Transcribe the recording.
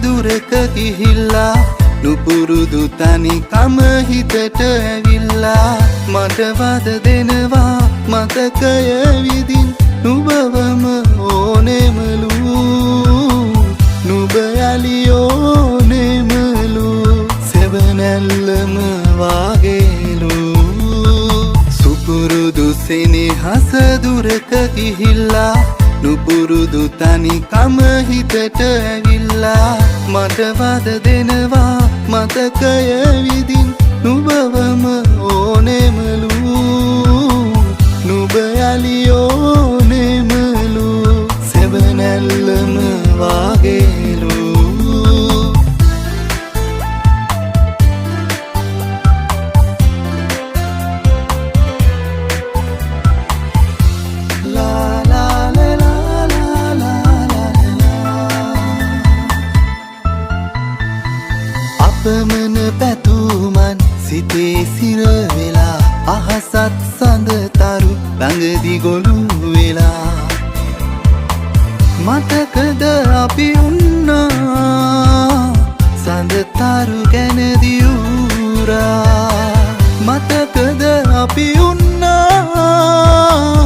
දුරක ගිහිල්ලා නුපුරුදු තනිකම හිතට ඇවිල්ලා මට වද දෙනවා මතකය විදින් නුඹවම ඕනෙමලු නුඹ යලි ඕනෙමලු සෙවනැල්ලම වාගේලු සුපුරුදු සෙනෙහස දුරක ගිහිල්ලා නුපුරුදු තනිකම හිතට ඇවිල්ලා මට වද දෙනවා මතකය විදින් නුඹවම ඕනෙමලු නුඹ යලි ඕනෙමලු සෙවනැල්ලම වාගේලු අපමණ පැතුමන් සිතේ සිරවෙලා අහසත් සඳතරු ළඟදි ගොළු වෙලා මතකද අපි උන්නා සඳතරු ගැන දියුරා මතකද අපි